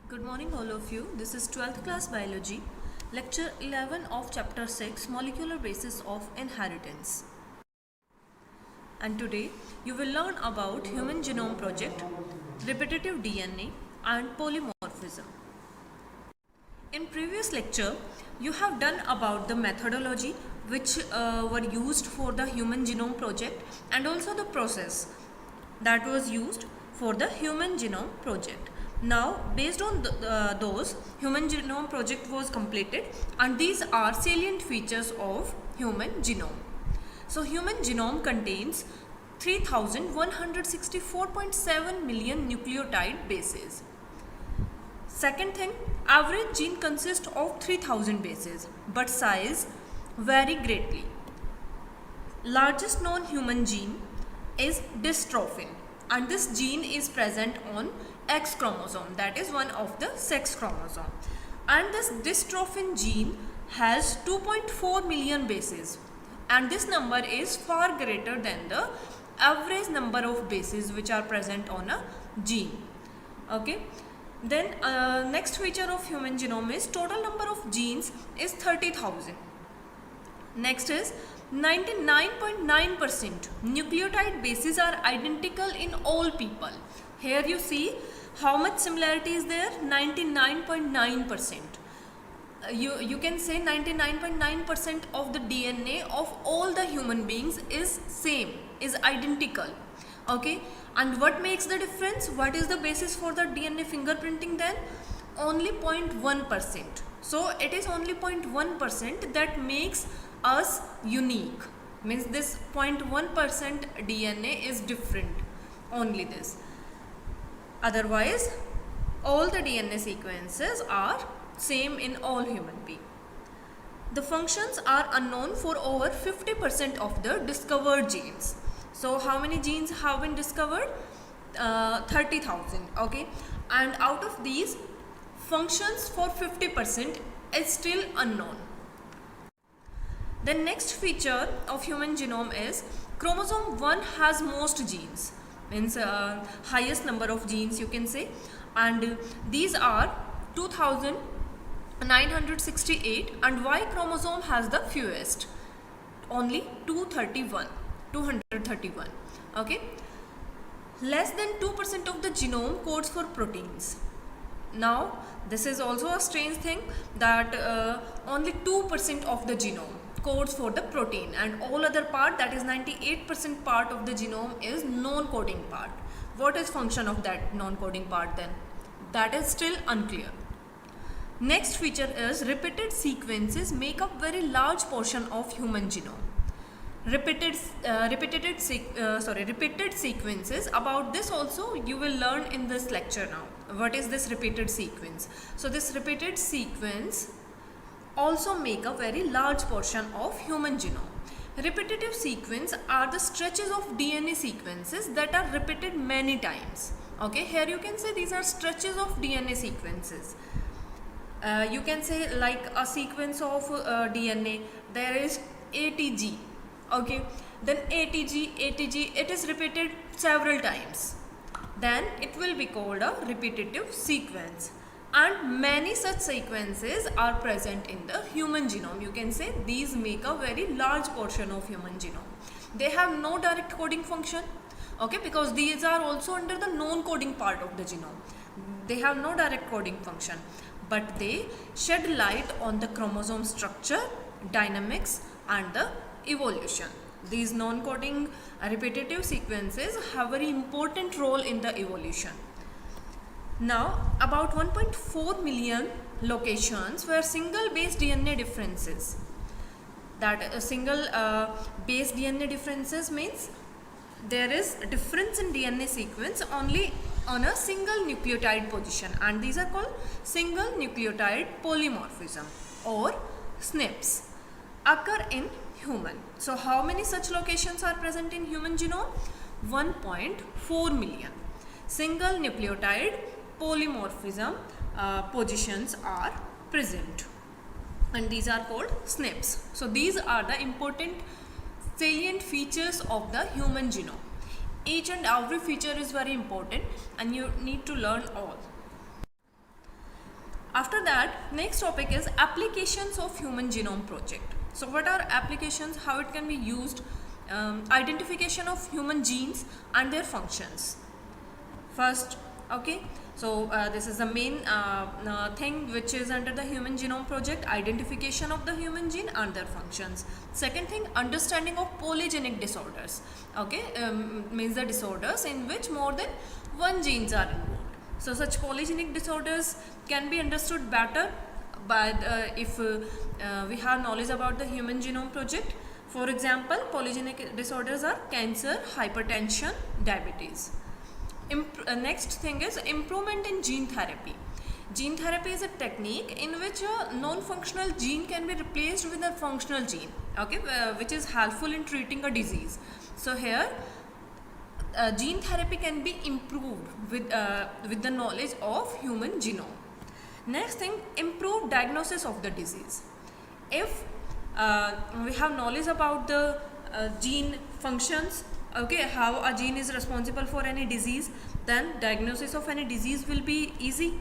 Good morning all of you. This is 12th class biology, lecture 11 of chapter 6, molecular basis of inheritance. And today you will learn about human genome project, repetitive DNA and polymorphism. In previous lecture you have done about the methodology which were used for the human genome project and also the process that was used for the human genome project. Now based on those, human genome project was completed and these are salient features of human genome. So human genome contains 3164.7 million nucleotide bases. Second thing, average gene consists of 3000 bases but size vary greatly. Largest known human gene is dystrophin and this gene is present on X chromosome, that is one of the sex chromosome, and this dystrophin gene has 2.4 million bases and this number is far greater than the average number of bases which are present on a gene. Okay. Then next feature of human genome is total number of genes is 30,000. Next is 99.9% nucleotide bases are identical in all people. Here you see how much similarity is there, 99.9%. You can say 99.9% of the DNA of all the human beings is same, is identical. Okay, and what makes the difference? What is the basis for the DNA fingerprinting then? Only 0.1%. So it is only 0.1% that makes us unique. Means this 0.1% DNA is different. Only this. Otherwise, all the DNA sequences are same in all human beings. The functions are unknown for over 50% of the discovered genes. So how many genes have been discovered? 30,000. Okay, and out of these, functions for 50% is still unknown. The next feature of human genome is chromosome 1 has most genes, means highest number of genes you can say, and these are 2968, and Y chromosome has the fewest, only 231. Okay, less than 2% of the genome codes for proteins. Now this is also a strange thing that only 2% of the genome codes for the protein and all other part, that is 98% part of the genome, is non-coding part. What is function of that non-coding part then? That is still unclear. Next feature is repeated sequences make up very large portion of human genome. Repeated sequences, about this also you will learn in this lecture now. What is this repeated sequence? So this repeated sequence also make a very large portion of human genome. Repetitive sequence are the stretches of DNA sequences that are repeated many times. Okay, here you can say these are stretches of DNA sequences. You can say like a sequence of DNA, there is ATG. Okay, then ATG, it is repeated several times. Then it will be called a repetitive sequence. And many such sequences are present in the human genome. You can say these make a very large portion of human genome. They have no direct coding function. Okay, because these are also under the non-coding part of the genome. They have no direct coding function, but they shed light on the chromosome structure, dynamics and the evolution. These non-coding repetitive sequences have very important role in the evolution. Now about 1.4 million locations where single base DNA differences, that a single base DNA differences means there is a difference in DNA sequence only on a single nucleotide position, and these are called single nucleotide polymorphism or SNPs occur in human. So how many such locations are present in human genome? 1.4 million single nucleotide polymorphism positions are present, and these are called SNPs. So these are the important salient features of the human genome. Each and every feature is very important and you need to learn all. After that, next topic is applications of human genome project. So what are applications, how it can be used, identification of human genes and their functions. First, okay, so this is the main thing which is under the human genome project, identification of the human gene and their functions. Second thing, understanding of polygenic disorders. Okay, means the disorders in which more than one genes are involved. So such polygenic disorders can be understood better by if we have knowledge about the human genome project. For example, polygenic disorders are cancer, hypertension, diabetes. Next thing is improvement in gene therapy. Gene therapy is a technique in which a non-functional gene can be replaced with a functional gene, okay, which is helpful in treating a disease. So here gene therapy can be improved with the knowledge of human genome. Next thing, improved diagnosis of the disease. If we have knowledge about the gene functions, okay, how a gene is responsible for any disease, then diagnosis of any disease will be easy.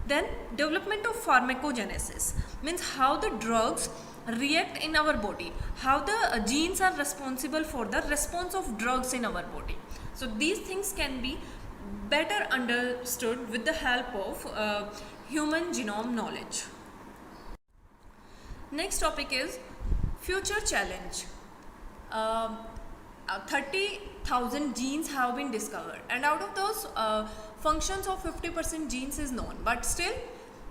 Then development of pharmacogenesis means how the drugs react in our body, how the genes are responsible for the response of drugs in our body. So these things can be better understood with the help of human genome knowledge. Next topic is future challenge. 30,000 genes have been discovered, and out of those functions of 50% genes is known, but still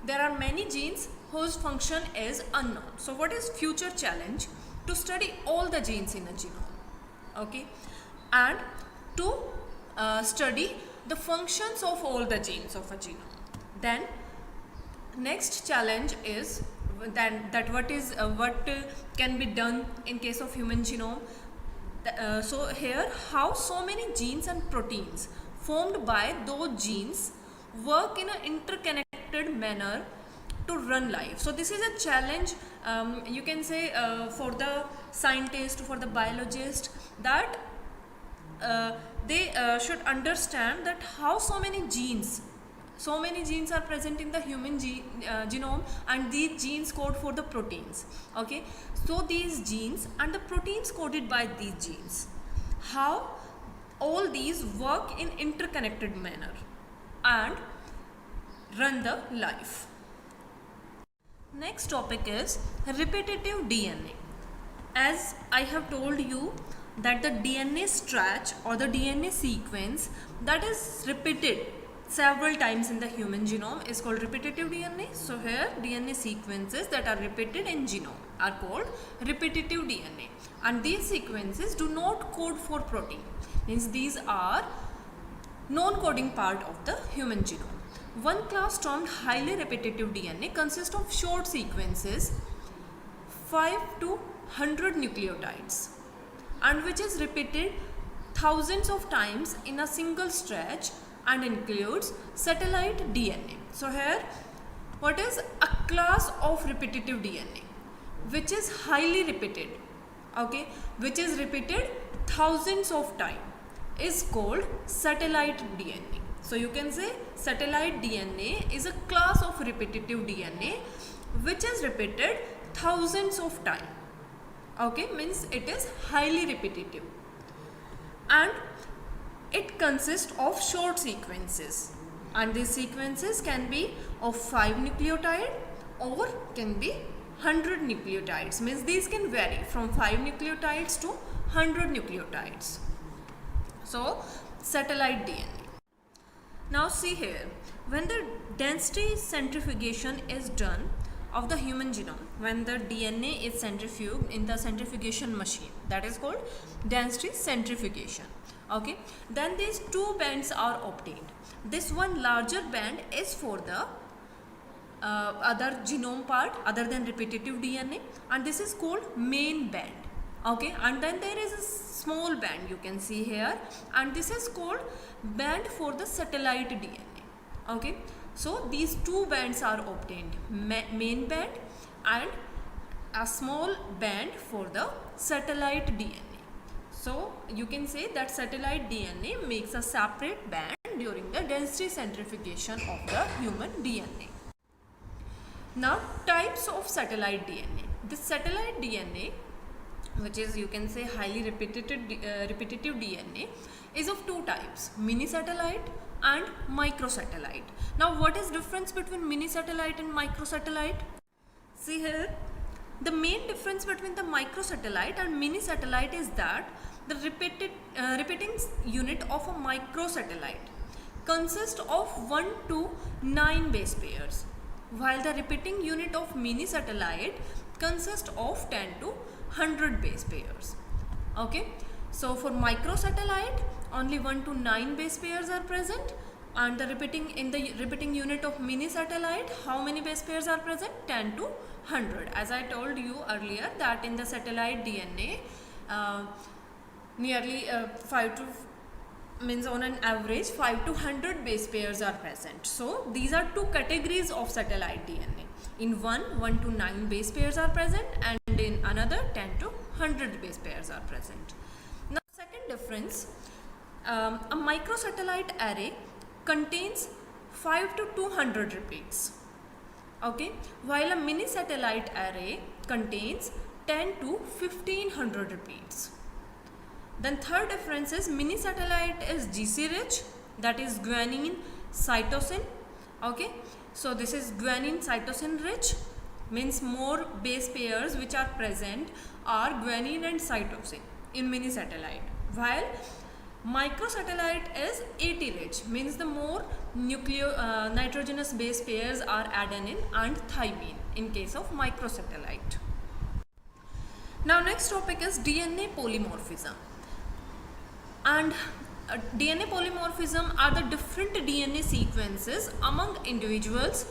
there are many genes whose function is unknown. So what is future challenge? To study all the genes in a genome, okay, and to study the functions of all the genes of a genome. Then next challenge is that what can be done in case of human genome. So here, how so many genes and proteins formed by those genes work in an interconnected manner to run life. So this is a challenge, you can say, for the scientist, for the biologist, that they should understand that how so many genes are present in the human genome, and these genes code for the proteins, okay. So these genes and the proteins coded by these genes, how all these work in interconnected manner and run the life. Next topic is repetitive DNA. As I have told you that the DNA stretch or the DNA sequence that is repeated several times in the human genome is called repetitive DNA. So here DNA sequences that are repeated in genome are called repetitive DNA, and these sequences do not code for protein, means these are non-coding part of the human genome. One class termed highly repetitive DNA consists of short sequences 5 to 100 nucleotides, and which is repeated thousands of times in a single stretch and includes satellite DNA. So here, what is a class of repetitive DNA which is highly repeated, okay, which is repeated thousands of times, is called satellite DNA. So you can say satellite DNA is a class of repetitive DNA which is repeated thousands of times, okay, means it is highly repetitive, and it consists of short sequences, and these sequences can be of 5 nucleotide or can be 100 nucleotides, means these can vary from 5 nucleotides to 100 nucleotides. So satellite DNA. Now see here, when the density centrifugation is done of the human genome, when the DNA is centrifuged in the centrifugation machine, that is called density centrifugation, okay, then these two bands are obtained. This one larger band is for the other genome part other than repetitive DNA, and this is called main band, okay, and then there is a small band you can see here, and this is called band for the satellite DNA, okay. So these two bands are obtained, main band and a small band for the satellite DNA. So you can say that satellite DNA makes a separate band during the density centrifugation of the human DNA. Now types of satellite DNA. This satellite DNA, which is you can say highly repetitive DNA, is of two types, mini satellite and microsatellite. Now what is difference between mini satellite and microsatellite? See here, the main difference between the microsatellite and mini satellite is that the repeating unit of a microsatellite consists of 1 to 9 base pairs, while the repeating unit of mini satellite consists of 10 to 100 base pairs. Okay, so for microsatellite only 1 to 9 base pairs are present, and the repeating unit of mini satellite, how many base pairs are present? 10 to 100. As I told you earlier that in the satellite DNA nearly 5 to means on an average 5 to 100 base pairs are present. So these are two categories of satellite DNA. In one, 1 to 9 base pairs are present, and in another 10 to 100 base pairs are present. Now second difference, a microsatellite array contains 5 to 200 repeats, okay, while a mini satellite array contains 10 to 1500 repeats. Then third difference is mini satellite is GC rich, that is guanine cytosine. Okay, so this is guanine cytosine rich, means more base pairs which are present are guanine and cytosine in mini satellite, while microsatellite is AT rich, means the more nitrogenous base pairs are adenine and thymine in case of microsatellite. Now next topic is DNA polymorphism. And DNA polymorphism are the different DNA sequences among individuals,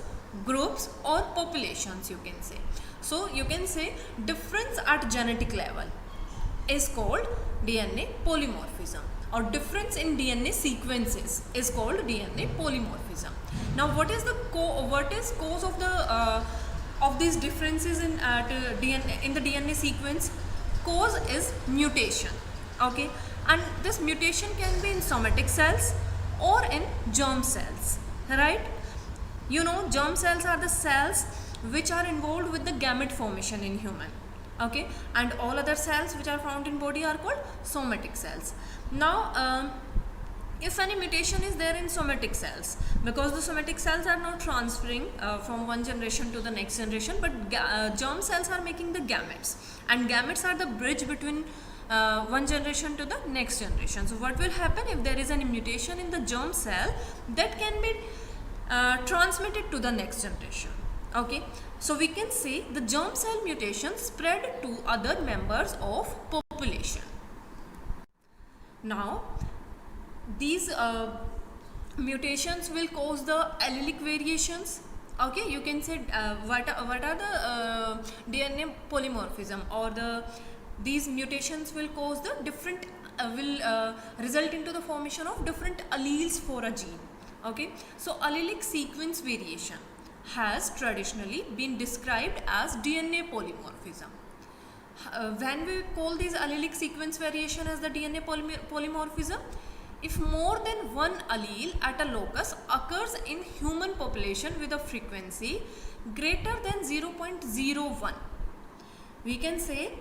groups or populations, you can say. So you can say difference at genetic level is called DNA polymorphism, or difference in DNA sequences is called DNA polymorphism. Now what is the cause of these differences in DNA in the DNA sequence? Cause is mutation. Okay, and this mutation can be in somatic cells or in germ cells, right? You know, germ cells are the cells which are involved with the gamete formation in human, okay, and all other cells which are found in body are called somatic cells. Now if any mutation is there in somatic cells, because the somatic cells are not transferring from one generation to the next generation, but germ cells are making the gametes, and gametes are the bridge between one generation to the next generation. So what will happen if there is any mutation in the germ cell, that can be transmitted to the next generation. Okay, so we can say the germ cell mutation spread to other members of population. Now these mutations will cause the allelic variations. Okay, you can say what are the DNA polymorphism, or these mutations will cause the different result into the formation of different alleles for a gene. Okay, so allelic sequence variation has traditionally been described as DNA polymorphism. When we call these allelic sequence variation as the DNA polymorphism, if more than one allele at a locus occurs in human population with a frequency greater than 0.01, we can say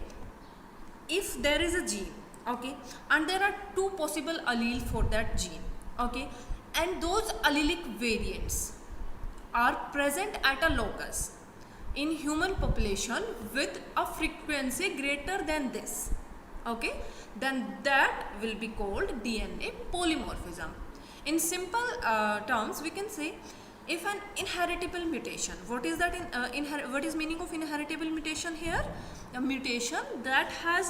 if there is a gene, okay, and there are two possible alleles for that gene, okay, and those allelic variants are present at a locus in human population with a frequency greater than this, okay, then that will be called DNA polymorphism. In simple terms, we can say if an inheritable mutation, what is that what is meaning of inheritable mutation here? A mutation that has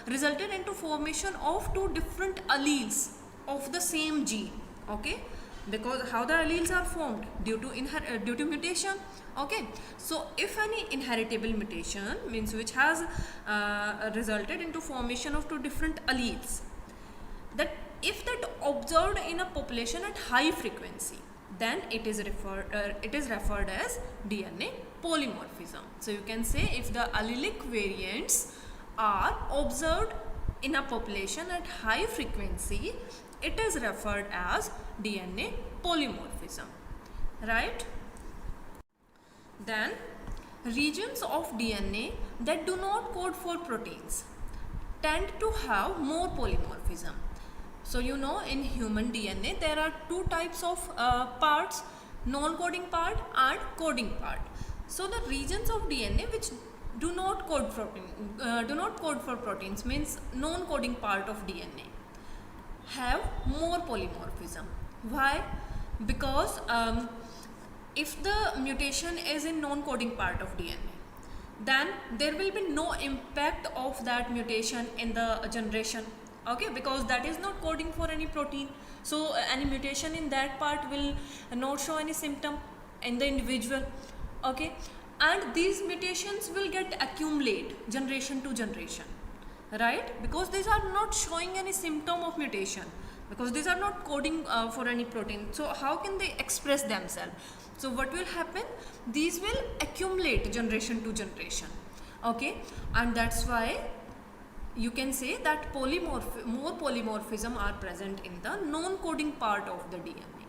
resulted into formation of two different alleles of the same gene, okay, because how the alleles are formed? Due to mutation. Okay, so if any inheritable mutation means which has resulted into formation of two different alleles, that if that observed in a population at high frequency, then it is referred as DNA polymorphism. So you can say if the allelic variants are observed in a population at high frequency, it is referred as DNA polymorphism, right? Then regions of DNA that do not code for proteins tend to have more polymorphism. So you know, in human DNA there are two types of parts, non-coding part and coding part. So the regions of DNA which do not code for proteins, means non-coding part of DNA, have more polymorphism. Why? Because if the mutation is in non-coding part of DNA, then there will be no impact of that mutation in the generation, okay, because that is not coding for any protein. So any mutation in that part will not show any symptom in the individual, okay, and these mutations will get accumulate generation to generation, right, because these are not showing any symptom of mutation, because these are not coding for any protein. So how can they express themselves? So what will happen? These will accumulate generation to generation, okay, and that's why you can say that more polymorphism are present in the non-coding part of the DNA.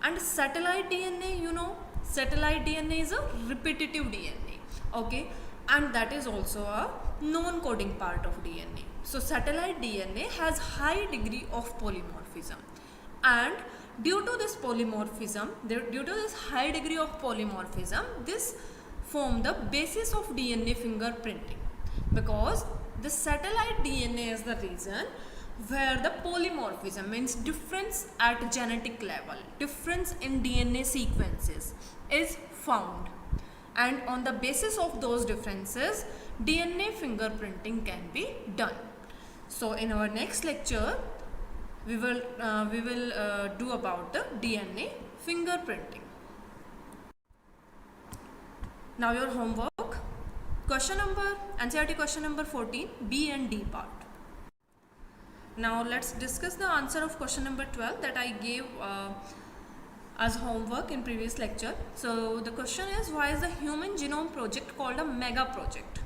And satellite DNA, you know, satellite DNA is a repetitive DNA, okay, and that is also a non-coding part of DNA. So satellite DNA has high degree of polymorphism, and due to this high degree of polymorphism, this form the basis of DNA fingerprinting, because the satellite DNA is the reason where the polymorphism, means difference at genetic level, difference in DNA sequences is found, and on the basis of those differences DNA fingerprinting can be done. So in our next lecture we will do about the DNA fingerprinting. Now your homework, NCERT question number 14, B and D part. Now let's discuss the answer of question number 12 that I gave as homework in previous lecture. So the question is, why is the Human Genome Project called a mega project,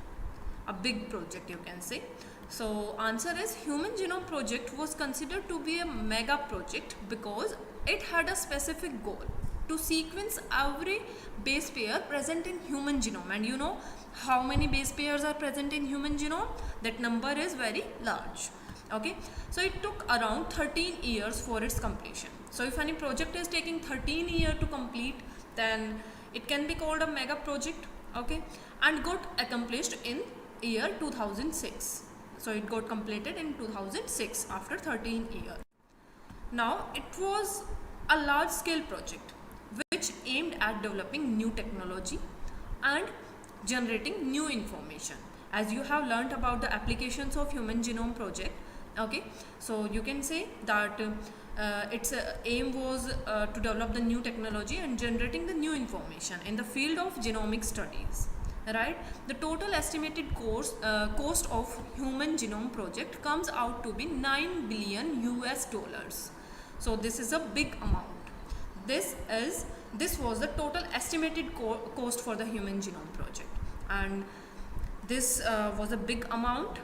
a big project you can say? So answer is, Human Genome Project was considered to be a mega project because it had a specific goal to sequence every base pair present in human genome. And you know how many base pairs are present in human genome? That number is very large, okay. So it took around 13 years for its completion. So if any project is taking 13 years to complete, then it can be called a mega project, okay, and got accomplished in year 2006. So it got completed in 2006 after 13 years. Now it was a large scale project which aimed at developing new technology and generating new information. As you have learnt about the applications of Human Genome Project, okay, so you can say that its aim was to develop the new technology and generating the new information in the field of genomic studies, right. The total estimated cost of Human Genome Project comes out to be $9 billion US. So this is a big amount. This was the total estimated cost for the Human Genome Project, and this was a big amount.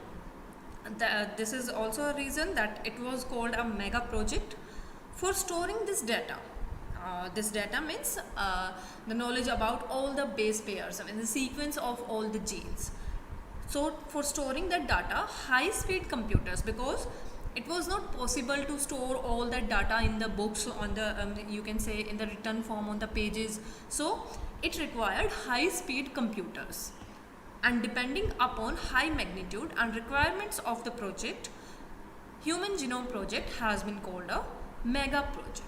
This is also a reason that it was called a mega project. For storing this data means the knowledge about all the base pairs, I mean the sequence of all the genes. So for storing that data, high speed computers, because it was not possible to store all that data in the books on the you can say in the written form on the pages, so it required high speed computers. And depending upon high magnitude and requirements of the project, Human Genome Project has been called a mega project.